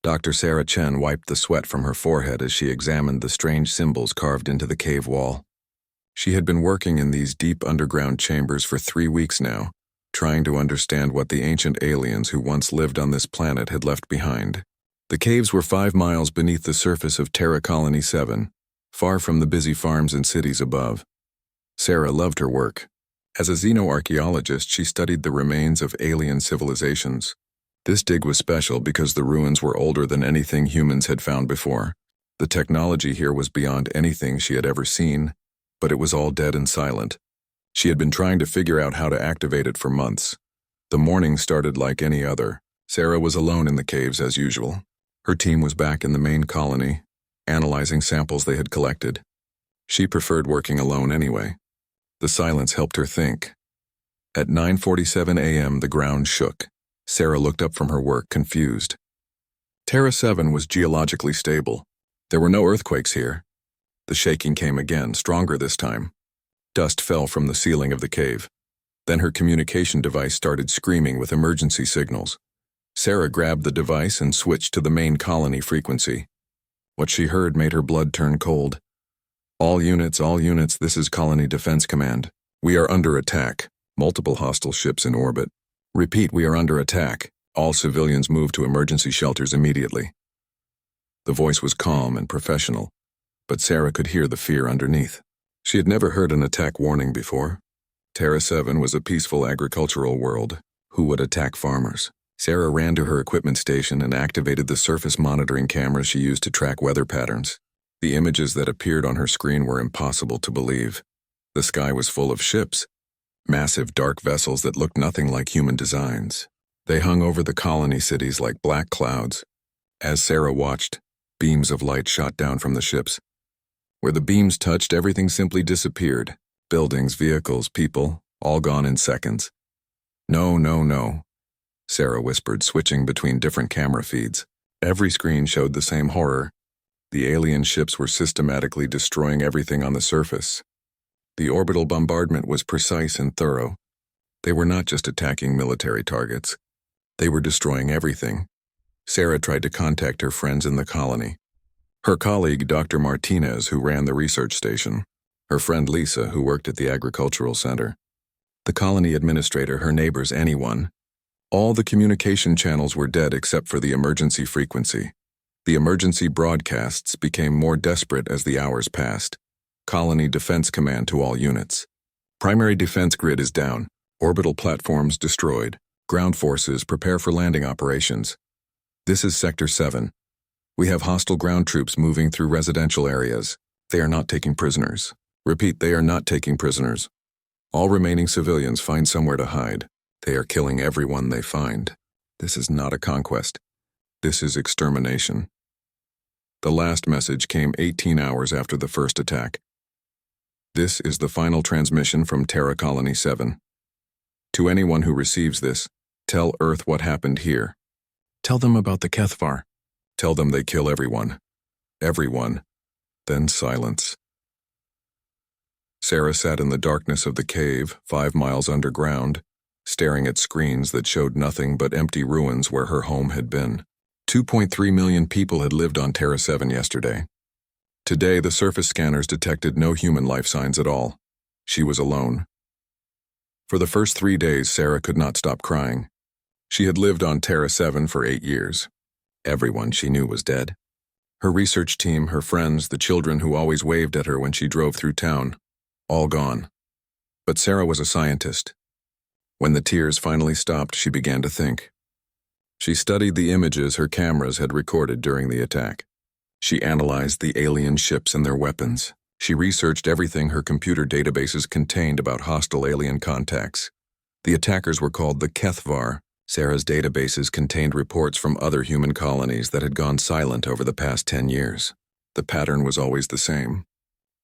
Dr. Sarah Chen wiped the sweat from her forehead as she examined the strange symbols carved into the cave wall. She had been working in these deep underground chambers for 3 weeks now, trying to understand what the ancient aliens who once lived on this planet had left behind. The caves were 5 miles beneath the surface of Terra Colony 7, far from the busy farms and cities above. Sarah loved her work. As a xenoarchaeologist, she studied the remains of alien civilizations. This dig was special because the ruins were older than anything humans had found before. The technology here was beyond anything she had ever seen, but it was all dead and silent. She had been trying to figure out how to activate it for months. The morning started like any other. Sarah was alone in the caves as usual. Her team was back in the main colony, analyzing samples they had collected. She preferred working alone anyway. The silence helped her think. At 9:47 a.m., the ground shook. Sarah looked up from her work, confused. Terra 7 was geologically stable. There were no earthquakes here. The shaking came again, stronger this time. Dust fell from the ceiling of the cave. Then her communication device started screaming with emergency signals. Sarah grabbed the device and switched to the main colony frequency. What she heard made her blood turn cold. All units, this is Colony Defense Command. We are under attack. Multiple hostile ships in orbit. Repeat, we are under attack. All civilians move to emergency shelters immediately. The voice was calm and professional, but Sarah could hear the fear underneath. She had never heard an attack warning before. Terra 7 was a peaceful agricultural world. Who would attack farmers? Sarah ran to her equipment station and activated the surface monitoring cameras she used to track weather patterns. The images that appeared on her screen were impossible to believe. The sky was full of ships, massive dark vessels that looked nothing like human designs. They hung over the colony cities like black clouds. As Sarah watched, beams of light shot down from the ships. Where the beams touched, everything simply disappeared. Buildings, vehicles, people, all gone in seconds. No, no, no, Sarah whispered, switching between different camera feeds. Every screen showed the same horror. The alien ships were systematically destroying everything on the surface. The orbital bombardment was precise and thorough. They were not just attacking military targets. They were destroying everything. Sarah tried to contact her friends in the colony. Her colleague, Dr. Martinez, who ran the research station. Her friend Lisa, who worked at the agricultural center. The colony administrator, her neighbors, anyone. All the communication channels were dead except for the emergency frequency. The emergency broadcasts became more desperate as the hours passed. Colony Defense Command to all units. Primary defense grid is down. Orbital platforms destroyed. Ground forces prepare for landing operations. This is Sector 7. We have hostile ground troops moving through residential areas. They are not taking prisoners. Repeat, they are not taking prisoners. All remaining civilians find somewhere to hide. They are killing everyone they find. This is not a conquest. This is extermination. The last message came 18 hours after the first attack. This is the final transmission from Terra Colony 7. To anyone who receives this, tell Earth what happened here. Tell them about the Kethvar. Tell them they kill everyone. Everyone. Then silence. Sarah sat in the darkness of the cave, 5 miles underground, staring at screens that showed nothing but empty ruins where her home had been. 2.3 million people had lived on Terra 7 yesterday. Today, the surface scanners detected no human life signs at all. She was alone. For the first 3 days, Sarah could not stop crying. She had lived on Terra 7 for 8 years. Everyone she knew was dead. Her research team, her friends, the children who always waved at her when she drove through town, all gone. But Sarah was a scientist. When the tears finally stopped, she began to think. She studied the images her cameras had recorded during the attack. She analyzed the alien ships and their weapons. She researched everything her computer databases contained about hostile alien contacts. The attackers were called the Kethvar. Sarah's databases contained reports from other human colonies that had gone silent over the past 10 years. The pattern was always the same.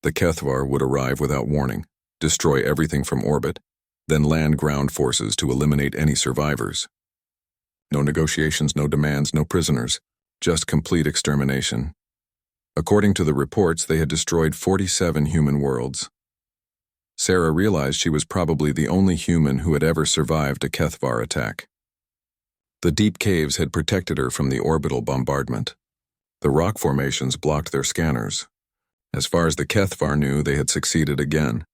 The Kethvar would arrive without warning, destroy everything from orbit, then land ground forces to eliminate any survivors. No negotiations, no demands, no prisoners, just complete extermination. According to the reports, they had destroyed 47 human worlds. Sarah realized she was probably the only human who had ever survived a Kethvar attack. The deep caves had protected her from the orbital bombardment. The rock formations blocked their scanners. As far as the HFY knew, they had succeeded again.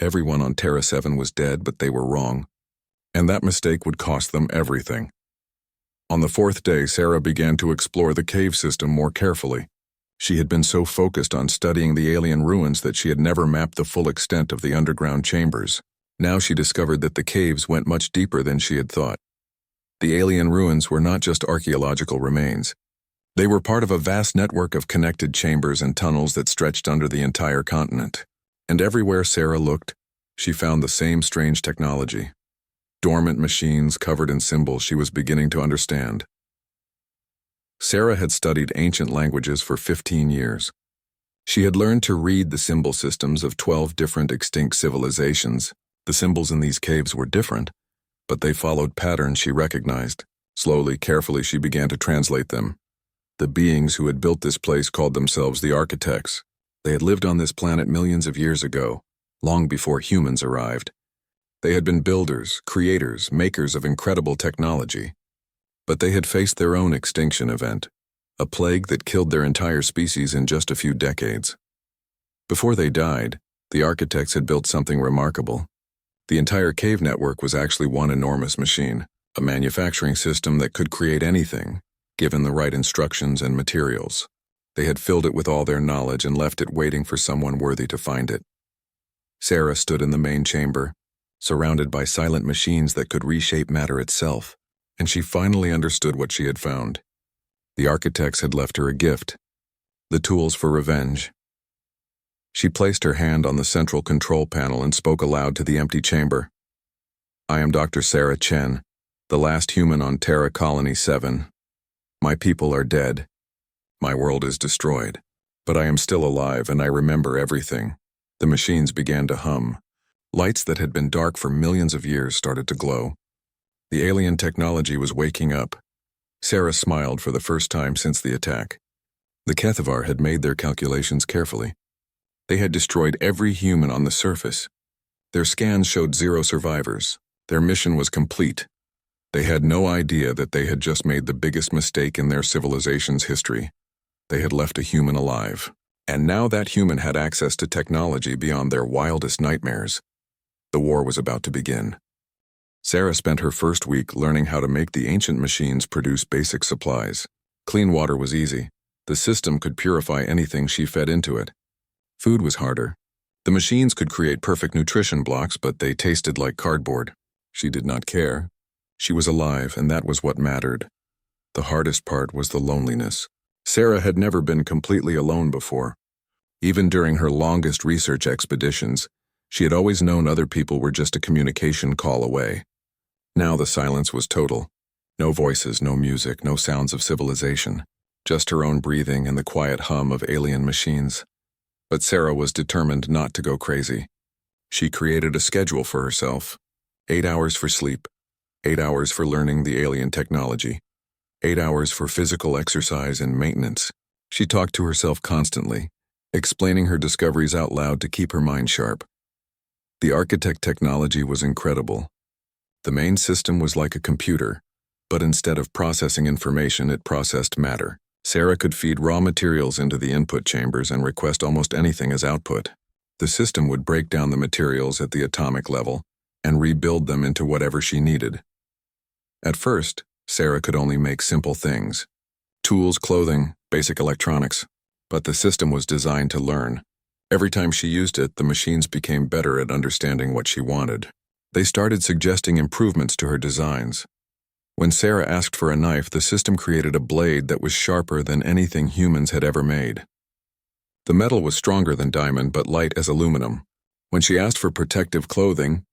Everyone on Terra 7 was dead, but they were wrong. And that mistake would cost them everything. On the fourth day, Sarah began to explore the cave system more carefully. She had been so focused on studying the alien ruins that she had never mapped the full extent of the underground chambers. Now she discovered that the caves went much deeper than she had thought. The alien ruins were not just archaeological remains. They were part of a vast network of connected chambers and tunnels that stretched under the entire continent. And everywhere Sarah looked, she found the same strange technology. Dormant machines covered in symbols she was beginning to understand. Sarah had studied ancient languages for 15 years. She had learned to read the symbol systems of 12 different extinct civilizations. The symbols in these caves were different, but they followed patterns she recognized. Slowly, carefully, she began to translate them. The beings who had built this place called themselves the architects. They had lived on this planet millions of years ago, long before humans arrived. They had been builders, creators, makers of incredible technology. But they had faced their own extinction event, a plague that killed their entire species in just a few decades. Before they died, the architects had built something remarkable. The entire cave network was actually one enormous machine, a manufacturing system that could create anything, given the right instructions and materials. They had filled it with all their knowledge and left it waiting for someone worthy to find it. Sarah stood in the main chamber, surrounded by silent machines that could reshape matter itself, and she finally understood what she had found. The architects had left her a gift, the tools for revenge. She placed her hand on the central control panel and spoke aloud to the empty chamber. "I am Dr. Sarah Chen, the last human on Terra Colony 7. My people are dead. My world is destroyed. But I am still alive and I remember everything." The machines began to hum. Lights that had been dark for millions of years started to glow. The alien technology was waking up. Sarah smiled for the first time since the attack. The HFY had made their calculations carefully. They had destroyed every human on the surface. Their scans showed 0 survivors. Their mission was complete. They had no idea that they had just made the biggest mistake in their civilization's history. They had left a human alive. And now that human had access to technology beyond their wildest nightmares. The war was about to begin. Sarah spent her first week learning how to make the ancient machines produce basic supplies. Clean water was easy. The system could purify anything she fed into it. Food was harder. The machines could create perfect nutrition blocks, but they tasted like cardboard. She did not care. She was alive, and that was what mattered. The hardest part was the loneliness. Sarah had never been completely alone before. Even during her longest research expeditions, she had always known other people were just a communication call away. Now the silence was total. No voices, no music, no sounds of civilization. Just her own breathing and the quiet hum of alien machines. But Sarah was determined not to go crazy. She created a schedule for herself. 8 hours for sleep, 8 hours for learning the alien technology, 8 hours for physical exercise and maintenance. She talked to herself constantly, explaining her discoveries out loud to keep her mind sharp. The architect technology was incredible. The main system was like a computer, but instead of processing information, it processed matter. Sarah could feed raw materials into the input chambers and request almost anything as output. The system would break down the materials at the atomic level and rebuild them into whatever she needed. At first, Sarah could only make simple things: tools, clothing, basic electronics. But the system was designed to learn. Every time she used it, the machines became better at understanding what she wanted. They started suggesting improvements to her designs. When Sarah asked for a knife, the system created a blade that was sharper than anything humans had ever made. The metal was stronger than diamond, but light as aluminum. When she asked for protective clothing,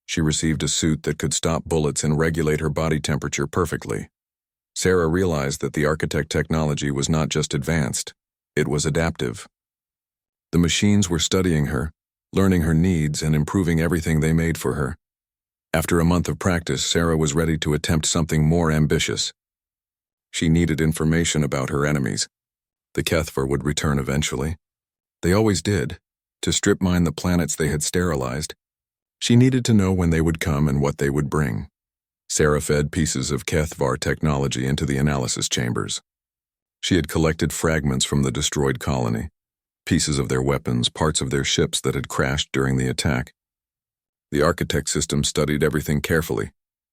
she received a suit that could stop bullets and regulate her body temperature perfectly. Sarah realized that the architect technology was not just advanced, it was adaptive. The machines were studying her, learning her needs, and improving everything they made for her. After a month of practice, Sarah was ready to attempt something more ambitious. She needed information about her enemies. The HFY would return eventually. They always did, to strip mine the planets they had sterilized. She needed to know when they would come and what they would bring. Sarah fed pieces of HFY technology into the analysis chambers. She had collected fragments from the destroyed colony, pieces of their weapons, parts of their ships that had crashed during the attack. The architect system studied everything carefully.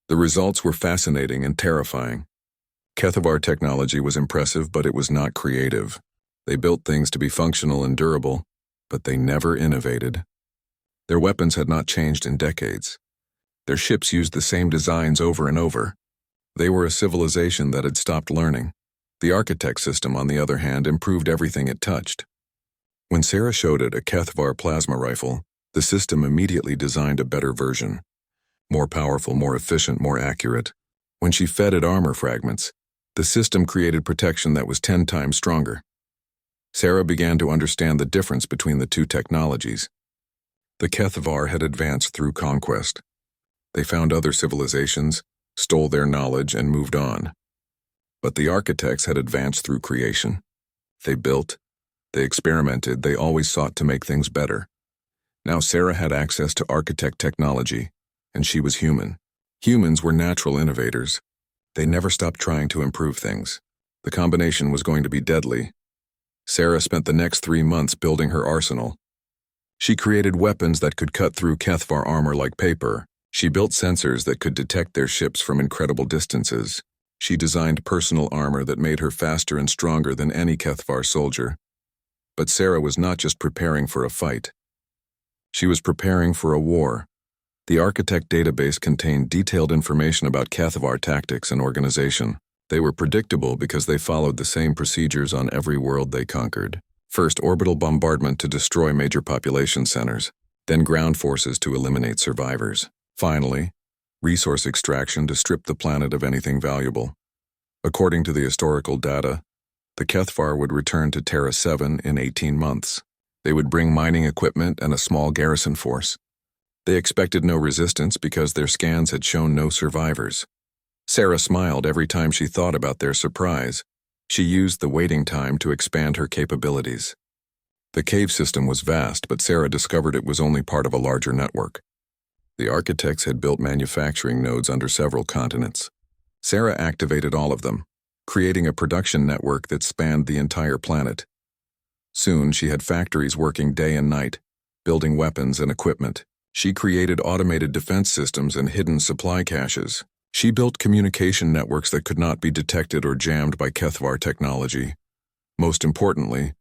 The results were fascinating and terrifying. HFY technology was impressive, but it was not creative. They built things to be functional and durable, but they never innovated. Their weapons had not changed in decades. Their ships used the same designs over and over. They were a civilization that had stopped learning. The architect system, on the other hand, improved everything it touched. When Sarah showed it a HFY plasma rifle, the system immediately designed a better version. More powerful, more efficient, more accurate. When she fed it armor fragments, the system created protection that was 10 times stronger. Sarah began to understand the difference between the two technologies. The HFY had advanced through conquest. They found other civilizations, stole their knowledge, and moved on. But the architects had advanced through creation. They built, they experimented, they always sought to make things better. Now Sarah had access to architect technology, and she was human. Humans were natural innovators. They never stopped trying to improve things. The combination was going to be deadly. Sarah spent the next 3 months building her arsenal. She created weapons that could cut through HFY armor like paper. She built sensors that could detect their ships from incredible distances. She designed personal armor that made her faster and stronger than any HFY soldier. But Sarah was not just preparing for a fight. She was preparing for a war. The architect database contained detailed information about HFY tactics and organization. They were predictable because they followed the same procedures on every world they conquered. First, orbital bombardment to destroy major population centers, then ground forces to eliminate survivors. Finally, resource extraction to strip the planet of anything valuable. According to the historical data, the HFY would return to Terra 7 in 18 months. They would bring mining equipment and a small garrison force. They expected no resistance because their scans had shown no survivors. Sarah smiled every time she thought about their surprise. She used the waiting time to expand her capabilities. The cave system was vast, but Sarah discovered it was only part of a larger network. The architects had built manufacturing nodes under several continents. Sarah activated all of them, creating a production network that spanned the entire planet. Soon, she had factories working day and night, building weapons and equipment. She created automated defense systems and hidden supply caches. She built communication networks that could not be detected or jammed by HFY technology. Most importantly,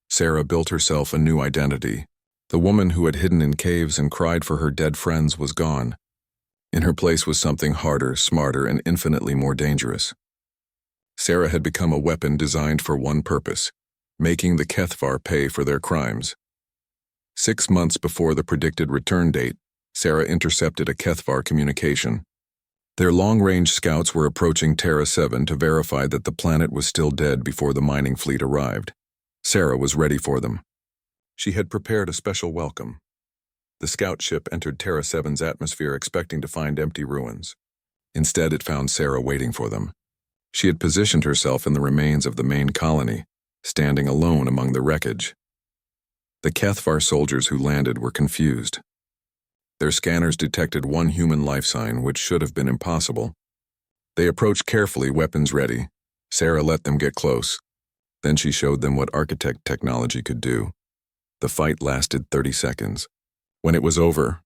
Sarah built herself a new identity. The woman who had hidden in caves and cried for her dead friends was gone. In her place was something harder, smarter, and infinitely more dangerous. Sarah had become a weapon designed for one purpose: making the HFY pay for their crimes. 6 months before the predicted return date, Sarah intercepted a HFY communication. Their long-range scouts were approaching Terra 7 to verify that the planet was still dead before the mining fleet arrived. Sarah was ready for them. She had prepared a special welcome. The scout ship entered Terra 7's atmosphere expecting to find empty ruins. Instead, it found Sarah waiting for them. She had positioned herself in the remains of the main colony, standing alone among the wreckage. The HFY soldiers who landed were confused. Their scanners detected one human life sign, which should have been impossible. They approached carefully, weapons ready. Sarah let them get close. Then she showed them what architect technology could do. The fight lasted 30 seconds. When it was over,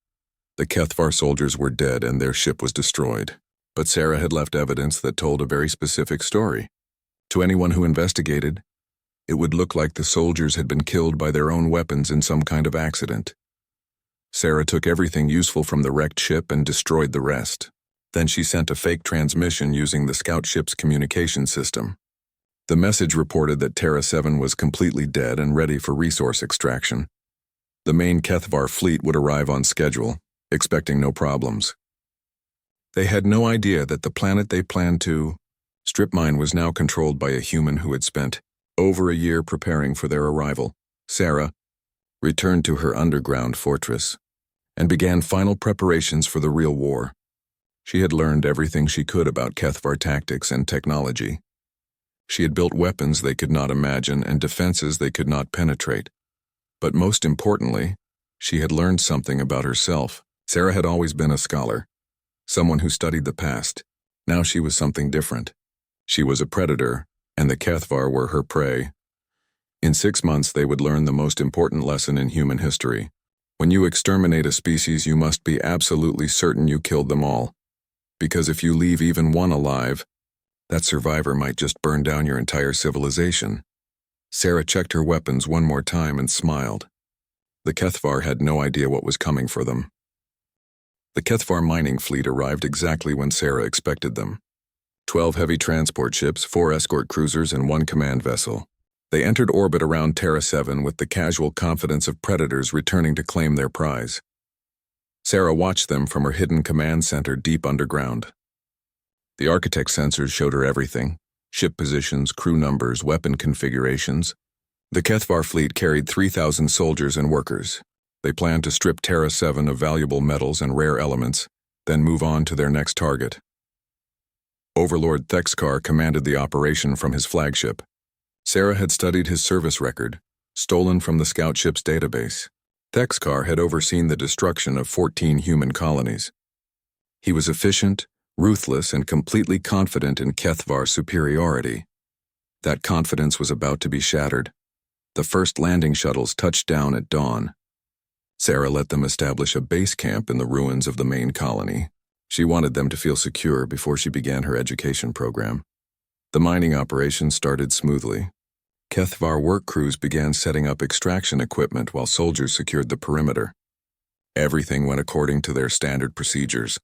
the HFY soldiers were dead and their ship was destroyed. But Sarah had left evidence that told a very specific story. To anyone who investigated, it would look like the soldiers had been killed by their own weapons in some kind of accident. Sarah took everything useful from the wrecked ship and destroyed the rest. Then she sent a fake transmission using the scout ship's communication system. The message reported that Terra 7 was completely dead and ready for resource extraction. The main HFY fleet would arrive on schedule, expecting no problems. They had no idea that the planet they planned to strip mine was now controlled by a human who had spent over a year preparing for their arrival. Sarah returned to her underground fortress and began final preparations for the real war. She had learned everything she could about HFY tactics and technology. She had built weapons they could not imagine and defenses they could not penetrate. But most importantly, she had learned something about herself. Sarah had always been a scholar. someone who studied the past. Now she was something different. She was a predator, and the HFY were her prey. In 6 months, they would learn the most important lesson in human history. When you exterminate a species, you must be absolutely certain you killed them all. Because if you leave even one alive, that survivor might just burn down your entire civilization. Sarah checked her weapons one more time and smiled. The HFY had no idea what was coming for them. The HFY mining fleet arrived exactly when Sarah expected them. 12 heavy transport ships, 4 escort cruisers, and 1 command vessel. They entered orbit around Terra 7 with the casual confidence of predators returning to claim their prize. Sarah watched them from her hidden command center deep underground. The architect sensors showed her everything: ship positions, crew numbers, weapon configurations. The HFY fleet carried 3,000 soldiers and workers. They planned to strip Terra 7 of valuable metals and rare elements, then move on to their next target. Overlord Thexkar commanded the operation from his flagship. Sarah had studied his service record, stolen from the scout ship's database. Thexkar had overseen the destruction of 14 human colonies. He was efficient, ruthless, and completely confident in HFY's superiority. That confidence was about to be shattered. The first landing shuttles touched down at dawn. Sarah let them establish a base camp in the ruins of the main colony. She wanted them to feel secure before she began her education program. The mining operation started smoothly. HFY work crews began setting up extraction equipment while soldiers secured the perimeter. Everything went according to their standard procedures.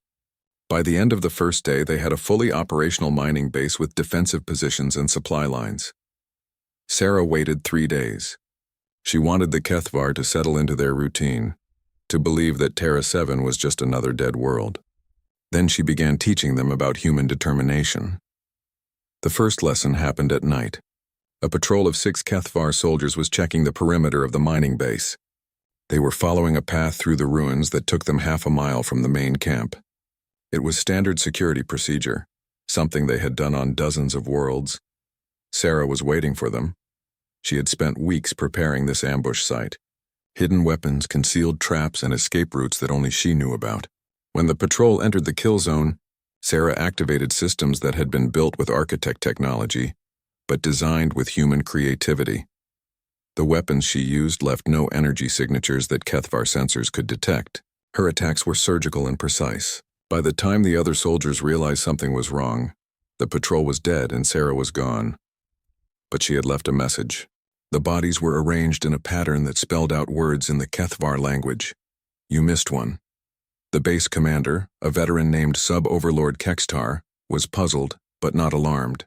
By the end of the first day, they had a fully operational mining base with defensive positions and supply lines. Sarah waited 3 days. She wanted the HFY to settle into their routine, to believe that Terra 7 was just another dead world. Then she began teaching them about human determination. The first lesson happened at night. A patrol of 6 HFY soldiers was checking the perimeter of the mining base. They were following a path through the ruins that took them half a mile from the main camp. It was standard security procedure, something they had done on dozens of worlds. Sarah was waiting for them. She had spent weeks preparing this ambush site. Hidden weapons, concealed traps, and escape routes that only she knew about. When the patrol entered the kill zone, Sarah activated systems that had been built with architect technology, but designed with human creativity. The weapons she used left no energy signatures that HFY sensors could detect. Her attacks were surgical and precise. By the time the other soldiers realized something was wrong, the patrol was dead and Sarah was gone. But she had left a message. The bodies were arranged in a pattern that spelled out words in the HFY language. You missed one. The base commander, a veteran named Sub-Overlord Kextar, was puzzled but not alarmed.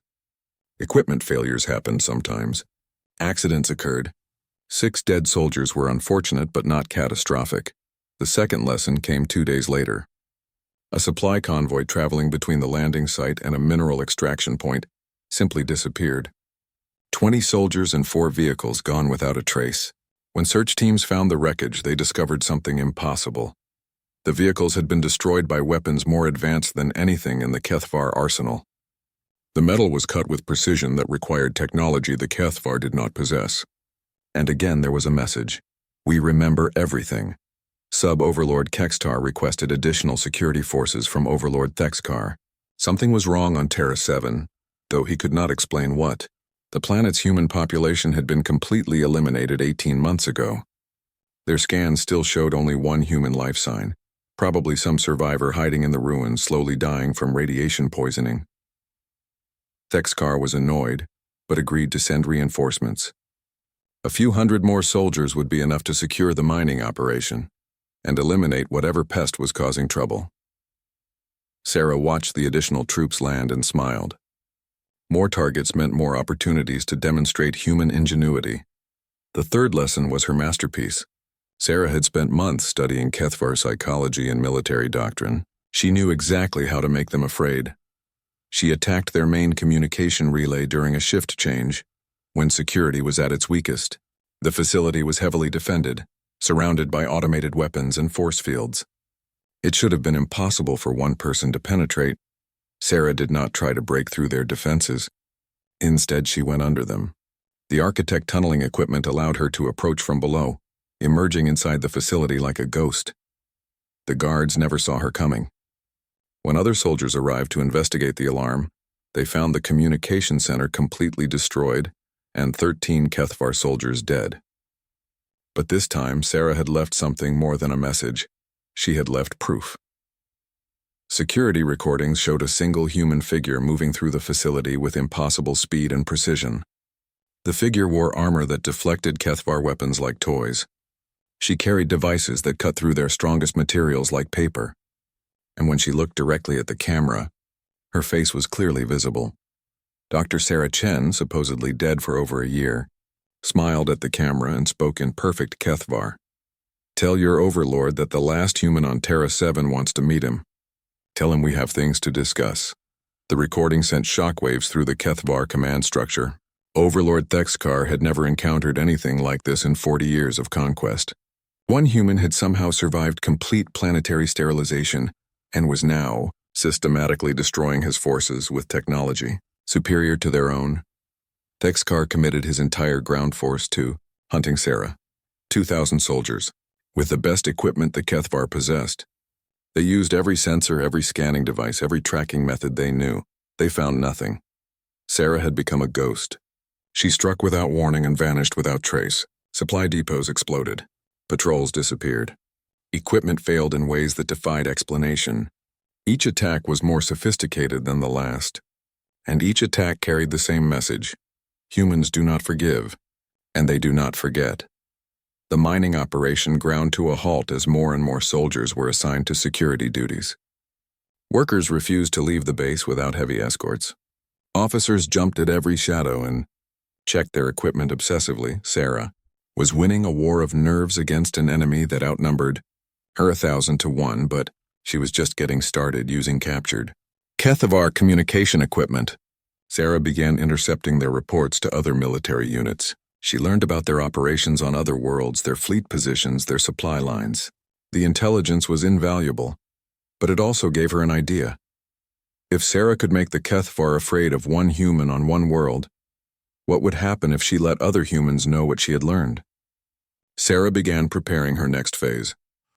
Equipment failures happened sometimes. Accidents occurred. 6 dead soldiers were unfortunate but not catastrophic. The second lesson came 2 days later. A supply convoy traveling between the landing site and a mineral extraction point simply disappeared. 20 soldiers and 4 vehicles gone without a trace. When search teams found the wreckage, they discovered something impossible. The vehicles had been destroyed by weapons more advanced than anything in the HFY arsenal. The metal was cut with precision that required technology the HFY did not possess. And again there was a message. We remember everything. Sub-Overlord Kextar requested additional security forces from Overlord Thexkar. Something was wrong on Terra 7, though he could not explain what. The planet's human population had been completely eliminated 18 months ago. Their scans still showed only one human life sign. Probably some survivor hiding in the ruins, slowly dying from radiation poisoning. Thexkar was annoyed, but agreed to send reinforcements. A few hundred more soldiers would be enough to secure the mining operation and eliminate whatever pest was causing trouble. Sarah watched the additional troops land and smiled. More targets meant more opportunities to demonstrate human ingenuity. The third lesson was her masterpiece. Sarah had spent months studying HFY psychology and military doctrine. She knew exactly how to make them afraid. She attacked their main communication relay during a shift change, when security was at its weakest. The facility was heavily defended, surrounded by automated weapons and force fields. It should have been impossible for one person to penetrate. Sarah did not try to break through their defenses. Instead, she went under them. The architect tunneling equipment allowed her to approach from below, emerging inside the facility like a ghost. The guards never saw her coming. When other soldiers arrived to investigate the alarm, they found the communication center completely destroyed and 13 Kethvar soldiers dead. But this time, Sarah had left something more than a message. She had left proof. Security recordings showed a single human figure moving through the facility with impossible speed and precision. The figure wore armor that deflected Kethvar weapons like toys. She carried devices that cut through their strongest materials like paper. And when she looked directly at the camera, her face was clearly visible. Dr. Sarah Chen, supposedly dead for over a year, smiled at the camera and spoke in perfect Kethvar. "Tell your overlord that the last human on Terra 7 wants to meet him. Tell him we have things to discuss." The recording sent shockwaves through the Kethvar command structure. Overlord Thexkar had never encountered anything like this in 40 years of conquest. One human had somehow survived complete planetary sterilization and was now systematically destroying his forces with technology superior to their own. Thexkar committed his entire ground force to hunting Sarah, 2,000 soldiers, with the best equipment the Kethvar possessed. They used every sensor, every scanning device, every tracking method they knew. They found nothing. Sarah had become a ghost. She struck without warning and vanished without trace. Supply depots exploded. Patrols disappeared. Equipment failed in ways that defied explanation. Each attack was more sophisticated than the last. And each attack carried the same message. Humans do not forgive, and they do not forget. The mining operation ground to a halt as more and more soldiers were assigned to security duties. Workers refused to leave the base without heavy escorts. Officers jumped at every shadow and checked their equipment obsessively. Sarah was winning a war of nerves against an enemy that outnumbered her 1,000 to 1, but she was just getting started using captured Kethvar communication equipment. Sarah began intercepting their reports to other military units. She learned about their operations on other worlds, their fleet positions, their supply lines. The intelligence was invaluable, but it also gave her an idea. If Sarah could make the Kethvar afraid of one human on one world, what would happen if she let other humans know what she had learned? Sarah began preparing her next phase.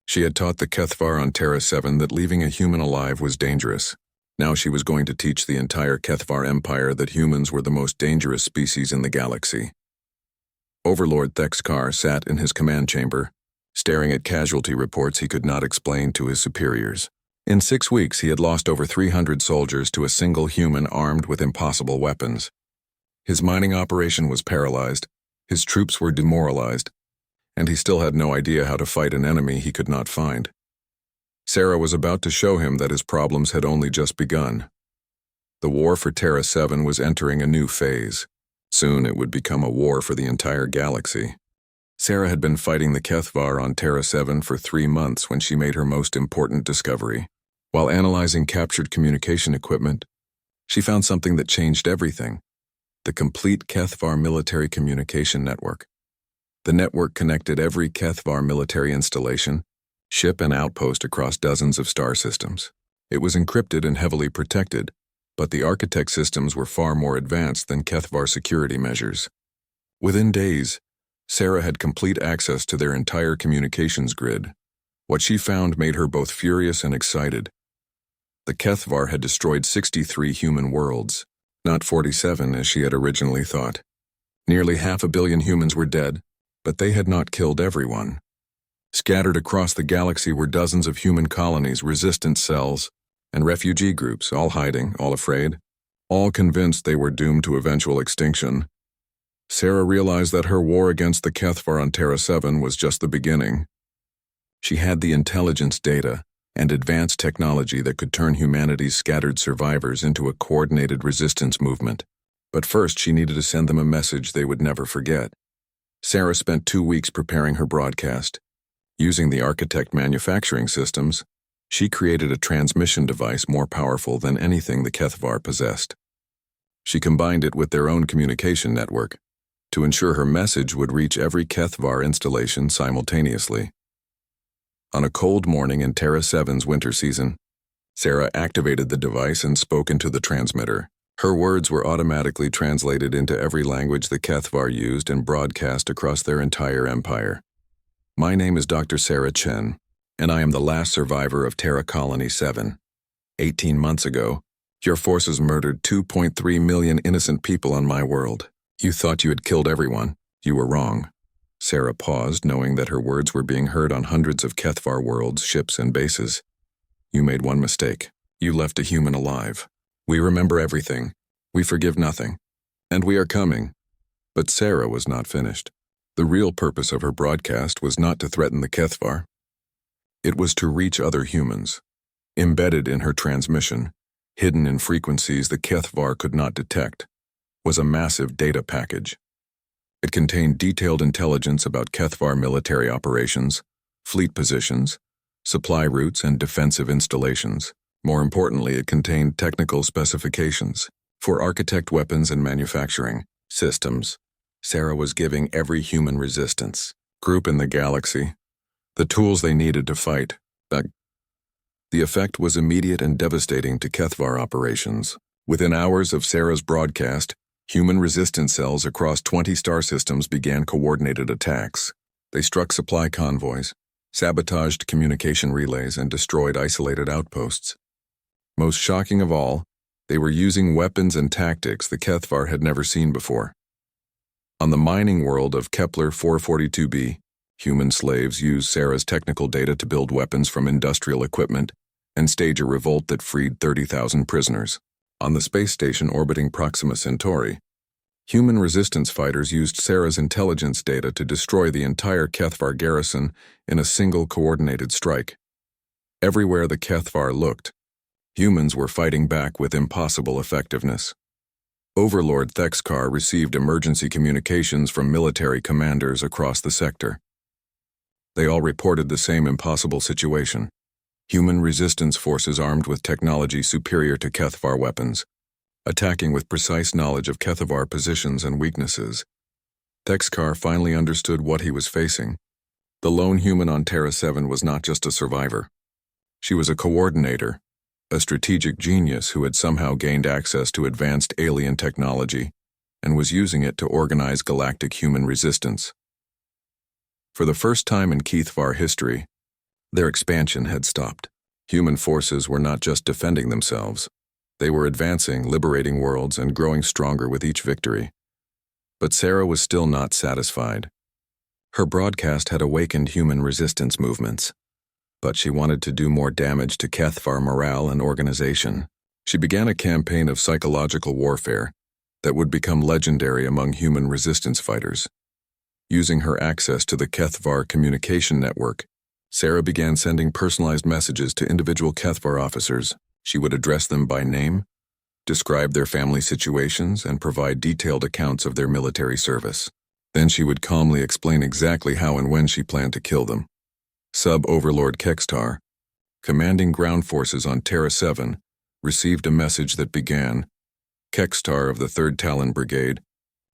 She had taught the Kethvar on Terra 7 that leaving a human alive was dangerous. Now she was going to teach the entire Kethvar Empire that humans were the most dangerous species in the galaxy. Overlord Thexkar sat in his command chamber, staring at casualty reports he could not explain to his superiors. In 6 weeks, he had lost over 300 soldiers to a single human armed with impossible weapons. His mining operation was paralyzed, his troops were demoralized, and he still had no idea how to fight an enemy he could not find. Sarah was about to show him that his problems had only just begun. The war for Terra 7 was entering a new phase. Soon it would become a war for the entire galaxy. Sarah had been fighting the Kethvar on Terra 7 for 3 months when she made her most important discovery. While analyzing captured communication equipment, she found something that changed everything: the complete Kethvar military communication network. The network connected every Kethvar military installation, ship and outpost across dozens of star systems. It was encrypted and heavily protected, but the architect systems were far more advanced than Kethvar security measures. Within days, Sarah had complete access to their entire communications grid. What she found made her both furious and excited. The Kethvar had destroyed 63 human worlds, not 47 as she had originally thought. Nearly 500 million humans were dead, but they had not killed everyone. Scattered across the galaxy were dozens of human colonies, resistance cells, and refugee groups, all hiding, all afraid, all convinced they were doomed to eventual extinction. Sarah realized that her war against the Kethvar on Terra 7 was just the beginning. She had the intelligence data and advanced technology that could turn humanity's scattered survivors into a coordinated resistance movement. But first, she needed to send them a message they would never forget. Sarah spent 2 weeks preparing her broadcast. Using the architect manufacturing systems, she created a transmission device more powerful than anything the Kethvar possessed. She combined it with their own communication network to ensure her message would reach every Kethvar installation simultaneously. On a cold morning in Terra 7's winter season, Sarah activated the device and spoke into the transmitter. Her words were automatically translated into every language the Kethvar used and broadcast across their entire empire. "My name is Dr. Sarah Chen, and I am the last survivor of Terra Colony 7. 18 months ago, your forces murdered 2.3 million innocent people on my world. You thought you had killed everyone. You were wrong. Sarah paused, knowing that her words were being heard on hundreds of Kethvar worlds, ships, and bases. You made one mistake. You left a human alive. We remember everything. We forgive nothing. And we are coming. But Sarah was not finished. The real purpose of her broadcast was not to threaten the Kethvar. It was to reach other humans. Embedded in her transmission, hidden in frequencies the Kethvar could not detect, was a massive data package. It contained detailed intelligence about Kethvar military operations, fleet positions, supply routes, and defensive installations. More importantly, it contained technical specifications for architect weapons and manufacturing systems. Sarah was giving every human resistance group in the galaxy the tools they needed to fight back. The effect was immediate and devastating to Kethvar operations. Within hours of Sarah's broadcast, human resistance cells across 20 star systems began coordinated attacks. They struck supply convoys, sabotaged communication relays, and destroyed isolated outposts. Most shocking of all, they were using weapons and tactics the Kethvar had never seen before. On the mining world of Kepler 442b, human slaves used Sarah's technical data to build weapons from industrial equipment and stage a revolt that freed 30,000 prisoners. On the space station orbiting Proxima Centauri, human resistance fighters used Sarah's intelligence data to destroy the entire Kethvar garrison in a single coordinated strike. Everywhere the Kethvar looked, humans were fighting back with impossible effectiveness. Overlord Thexkar received emergency communications from military commanders across the sector. They all reported the same impossible situation. Human resistance forces armed with technology superior to Kethvar weapons, attacking with precise knowledge of Kethvar positions and weaknesses. Thexkar finally understood what he was facing. The lone human on Terra 7 was not just a survivor. She was a coordinator, a strategic genius who had somehow gained access to advanced alien technology and was using it to organize galactic human resistance. For the first time in Kethvar history, their expansion had stopped. Human forces were not just defending themselves. They were advancing, liberating worlds, and growing stronger with each victory. But Sarah was still not satisfied. Her broadcast had awakened human resistance movements, but she wanted to do more damage to Kethvar morale and organization. She began a campaign of psychological warfare that would become legendary among human resistance fighters. Using her access to the Kethvar communication network, Sarah began sending personalized messages to individual Kethvar officers. She would address them by name, describe their family situations, and provide detailed accounts of their military service. Then she would calmly explain exactly how and when she planned to kill them. Sub-Overlord Kextar, commanding ground forces on Terra 7, received a message that began, Kextar of the 3rd Talon Brigade,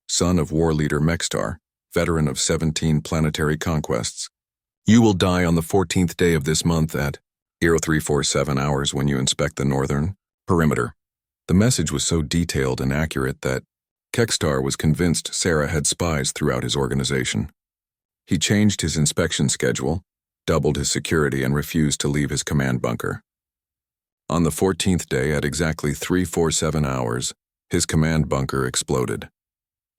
son of war leader Mextar, veteran of 17 planetary conquests. You will die on the 14th day of this month at 0347 hours when you inspect the northern perimeter. The message was so detailed and accurate that Kextar was convinced Sarah had spies throughout his organization. He changed his inspection schedule, doubled his security, and refused to leave his command bunker. On the 14th day at exactly 347 hours, his command bunker exploded.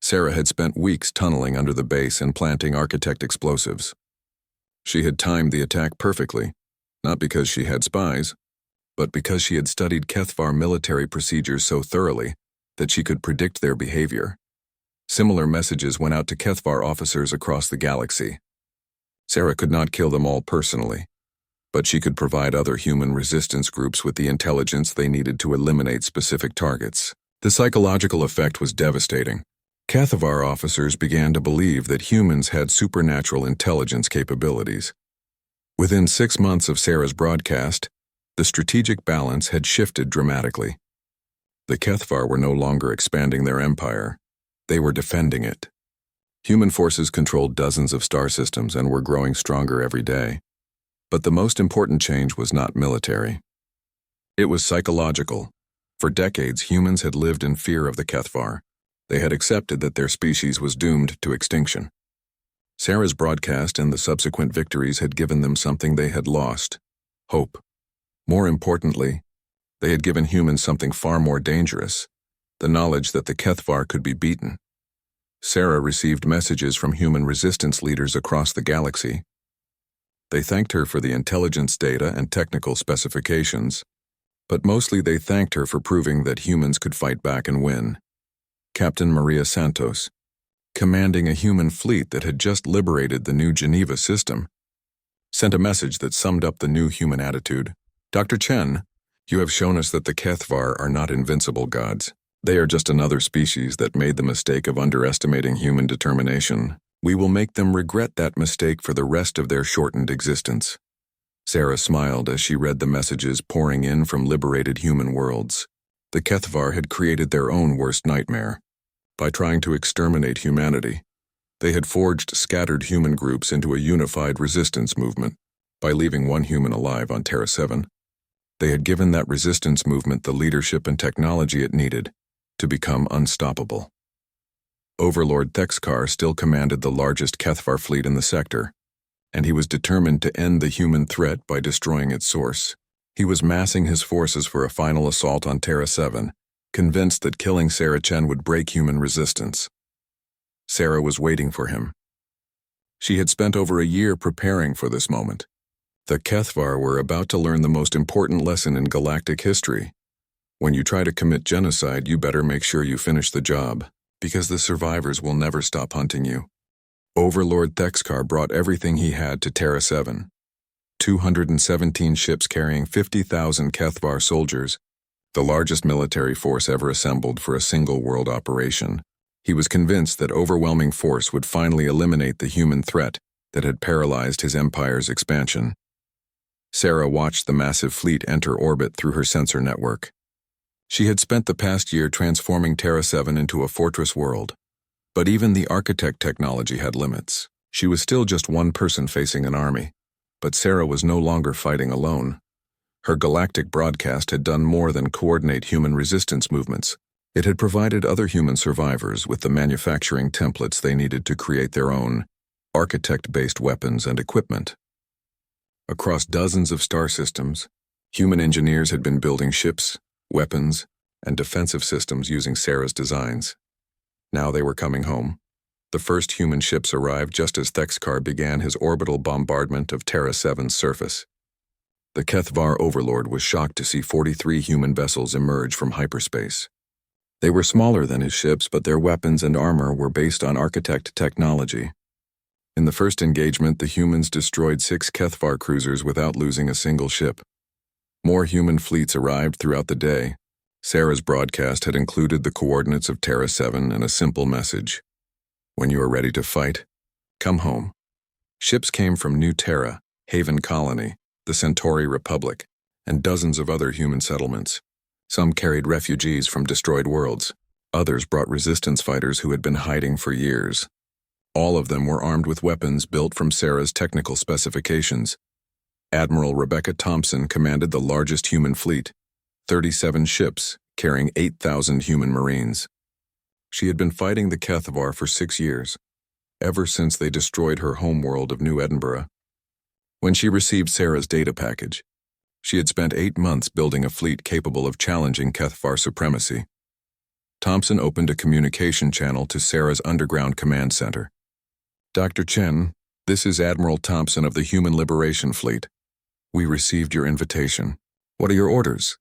Sarah had spent weeks tunneling under the base and planting architect explosives. She had timed the attack perfectly, not because she had spies, but because she had studied Kethvar military procedures so thoroughly that she could predict their behavior. Similar messages went out to Kethvar officers across the galaxy. Sarah could not kill them all personally, but she could provide other human resistance groups with the intelligence they needed to eliminate specific targets. The psychological effect was devastating. Kethvar officers began to believe that humans had supernatural intelligence capabilities. Within 6 months of Sarah's broadcast, the strategic balance had shifted dramatically. The Kethvar were no longer expanding their empire. They were defending it. Human forces controlled dozens of star systems and were growing stronger every day. But the most important change was not military. It was psychological. For decades, humans had lived in fear of the Kethvar. They had accepted that their species was doomed to extinction. Sarah's broadcast and the subsequent victories had given them something they had lost: hope. More importantly, They had given humans something far more dangerous, the knowledge that the Kethvar could be beaten. Sarah received messages from human resistance leaders across the galaxy. They thanked her for the intelligence data and technical specifications, but mostly they thanked her for proving that humans could fight back and win. Captain Maria Santos, commanding a human fleet that had just liberated the new Geneva system, sent a message that summed up the new human attitude. Dr. Chen, you have shown us that the Kethvar are not invincible gods. They are just another species that made the mistake of underestimating human determination. We will make them regret that mistake for the rest of their shortened existence. Sarah smiled as she read the messages pouring in from liberated human worlds. The Kethvar had created their own worst nightmare. By trying to exterminate humanity, they had forged scattered human groups into a unified resistance movement. By leaving one human alive on Terra 7, they had given that resistance movement the leadership and technology it needed to become unstoppable. Overlord Thexkar still commanded the largest Kethvar fleet in the sector, and he was determined to end the human threat by destroying its source. He was massing his forces for a final assault on Terra 7, convinced that killing Sarah Chen would break human resistance. Sarah was waiting for him. She had spent over a year preparing for this moment. The Kethvar were about to learn the most important lesson in galactic history. When you try to commit genocide, you better make sure you finish the job, because the survivors will never stop hunting you. Overlord Thexkar brought everything he had to Terra 7. 217 ships carrying 50,000 Kethvar soldiers, the largest military force ever assembled for a single world operation. He was convinced that overwhelming force would finally eliminate the human threat that had paralyzed his empire's expansion. Sarah watched the massive fleet enter orbit through her sensor network. She had spent the past year transforming Terra 7 into a fortress world. But even the architect technology had limits. She was still just one person facing an army. But Sarah was no longer fighting alone. Her galactic broadcast had done more than coordinate human resistance movements. It had provided other human survivors with the manufacturing templates they needed to create their own architect-based weapons and equipment. Across dozens of star systems, human engineers had been building ships, weapons, and defensive systems using Sarah's designs. Now they were coming home. The first human ships arrived just as Thexkar began his orbital bombardment of Terra 7's surface. The Kethvar overlord was shocked to see 43 human vessels emerge from hyperspace. They were smaller than his ships, but their weapons and armor were based on architect technology. In the first engagement, the humans destroyed 6 Kethvar cruisers without losing a single ship. More human fleets arrived throughout the day. Sarah's broadcast had included the coordinates of Terra 7 and a simple message. When you are ready to fight, come home. Ships came from New Terra, Haven Colony, the Centauri Republic, and dozens of other human settlements. Some carried refugees from destroyed worlds. Others brought resistance fighters who had been hiding for years. All of them were armed with weapons built from Sarah's technical specifications. Admiral Rebecca Thompson commanded the largest human fleet, 37 ships carrying 8,000 human marines. She had been fighting the Kethvar for 6 years, ever since they destroyed her homeworld of New Edinburgh. When she received Sarah's data package, she had spent 8 months building a fleet capable of challenging Kethvar supremacy. Thompson opened a communication channel to Sarah's underground command center. Dr. Chen, this is Admiral Thompson of the Human Liberation Fleet. We received your invitation. What are your orders?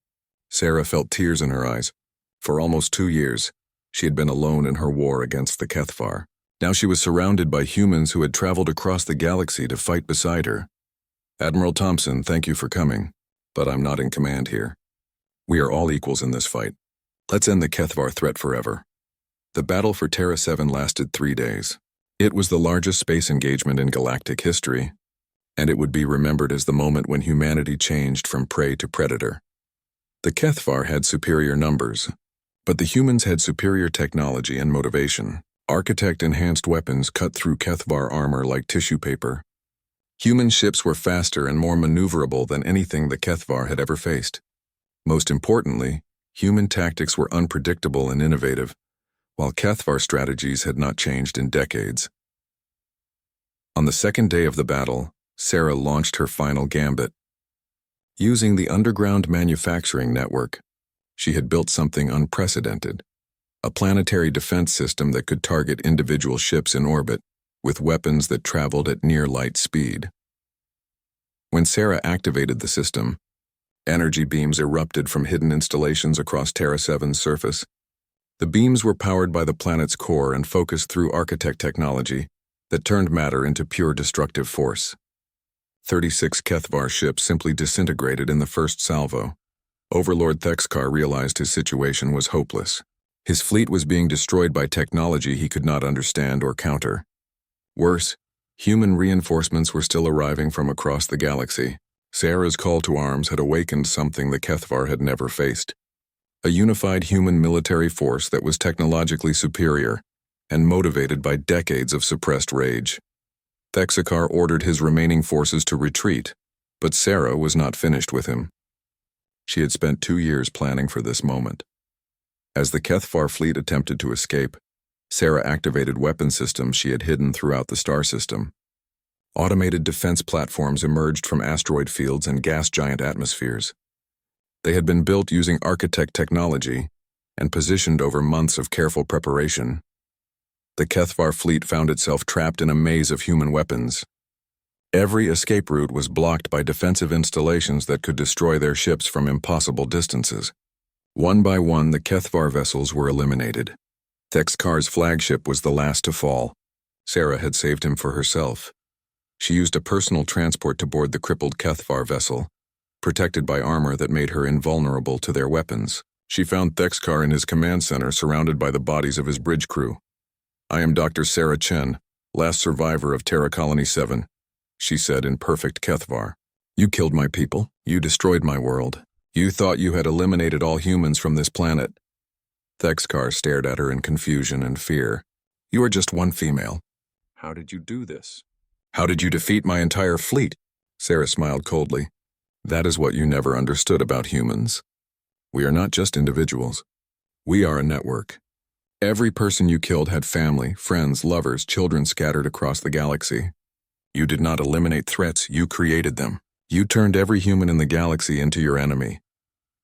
Sarah felt tears in her eyes. For almost 2 years, she had been alone in her war against the Kethvar. Now she was surrounded by humans who had traveled across the galaxy to fight beside her. Admiral Thompson, thank you for coming, but I'm not in command here. We are all equals in this fight. Let's end the Kethvar threat forever. The battle for Terra 7 lasted 3 days. It was the largest space engagement in galactic history, and it would be remembered as the moment when humanity changed from prey to predator. The Kethvar had superior numbers, but the humans had superior technology and motivation. Architect-enhanced weapons cut through Kethvar armor like tissue paper. Human ships were faster and more maneuverable than anything the Kethvar had ever faced. Most importantly, human tactics were unpredictable and innovative, while Kethvar strategies had not changed in decades. On the second day of the battle, Sarah launched her final gambit. Using the underground manufacturing network, she had built something unprecedented, a planetary defense system that could target individual ships in orbit with weapons that traveled at near light speed. When Sarah activated the system, energy beams erupted from hidden installations across Terra 7's surface. The beams were powered by the planet's core and focused through architect technology that turned matter into pure destructive force. 36 Kethvar ships simply disintegrated in the first salvo. Overlord Thexkar realized his situation was hopeless. His fleet was being destroyed by technology he could not understand or counter. Worse, human reinforcements were still arriving from across the galaxy. Sarah's call to arms had awakened something the Kethvar had never faced. A unified human military force that was technologically superior and motivated by decades of suppressed rage. Thexkar ordered his remaining forces to retreat, but Sarah was not finished with him. She had spent 2 years planning for this moment. As the Kethvar fleet attempted to escape, Sarah activated weapon systems she had hidden throughout the star system. Automated defense platforms emerged from asteroid fields and gas giant atmospheres. They had been built using architect technology and positioned over months of careful preparation. The Kethvar fleet found itself trapped in a maze of human weapons. Every escape route was blocked by defensive installations that could destroy their ships from impossible distances. One by one, the Kethvar vessels were eliminated. Thexkar's flagship was the last to fall. Sarah had saved him for herself. She used a personal transport to board the crippled Kethvar vessel, protected by armor that made her invulnerable to their weapons. She found Thexkar in his command center surrounded by the bodies of his bridge crew. "I am Dr. Sarah Chen, last survivor of Terra Colony 7, she said in perfect Kethvar. "You killed my people. You destroyed my world. You thought you had eliminated all humans from this planet." Thexkar stared at her in confusion and fear. "You are just one female. How did you do this? How did you defeat my entire fleet?" Sarah smiled coldly. "That is what you never understood about humans. We are not just individuals. We are a network. Every person you killed had family, friends, lovers, children scattered across the galaxy. You did not eliminate threats, you created them. You turned every human in the galaxy into your enemy."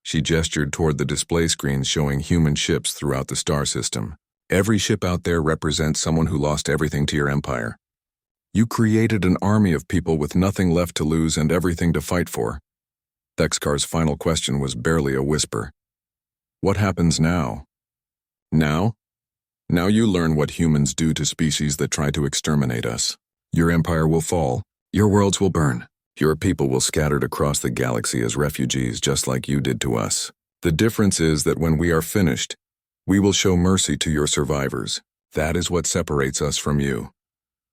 She gestured toward the display screens showing human ships throughout the star system. "Every ship out there represents someone who lost everything to your empire. You created an army of people with nothing left to lose and everything to fight for." Thexkar's final question was barely a whisper. "What happens now?" "Now? Now you learn what humans do to species that try to exterminate us. Your empire will fall. Your worlds will burn. Your people will scatter across the galaxy as refugees just like you did to us. The difference is that when we are finished, we will show mercy to your survivors. That is what separates us from you."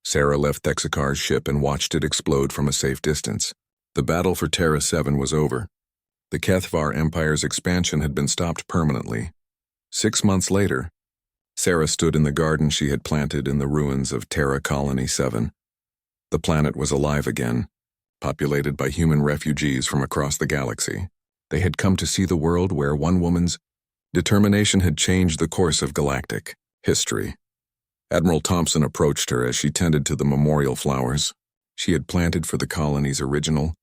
Sarah left Thexkar's ship and watched it explode from a safe distance. The battle for Terra 7 was over. The Kethvar Empire's expansion had been stopped permanently. 6 months later, Sarah stood in the garden she had planted in the ruins of Terra Colony 7. The planet was alive again, populated by human refugees from across the galaxy. They had come to see the world where one woman's determination had changed the course of galactic history. Admiral Thompson approached her as she tended to the memorial flowers she had planted for the colony's original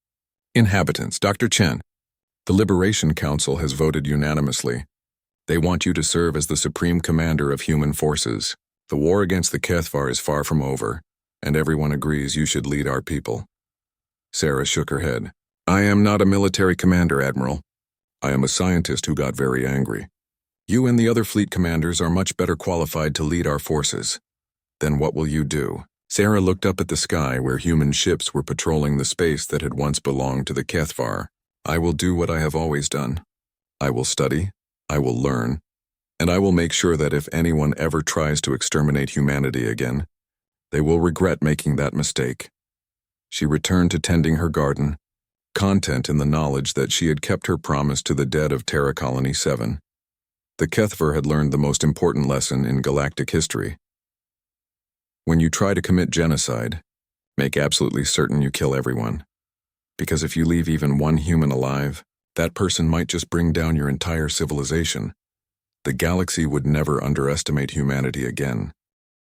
inhabitants. "Dr. Chen, the Liberation Council has voted unanimously. They want you to serve as the supreme commander of human forces. The war against the Kethvar is far from over, and everyone agrees you should lead our people." Sarah shook her head. "I am not a military commander, Admiral. I am a scientist who got very angry. You and the other fleet commanders are much better qualified to lead our forces. Then what will you do?" Sarah looked up at the sky where human ships were patrolling the space that had once belonged to the Kethvar. "I will do what I have always done. I will study, I will learn, and I will make sure that if anyone ever tries to exterminate humanity again, they will regret making that mistake." She returned to tending her garden, content in the knowledge that she had kept her promise to the dead of Terra Colony 7. The Kethvar had learned the most important lesson in galactic history. When you try to commit genocide, make absolutely certain you kill everyone. Because if you leave even one human alive, that person might just bring down your entire civilization. The galaxy would never underestimate humanity again.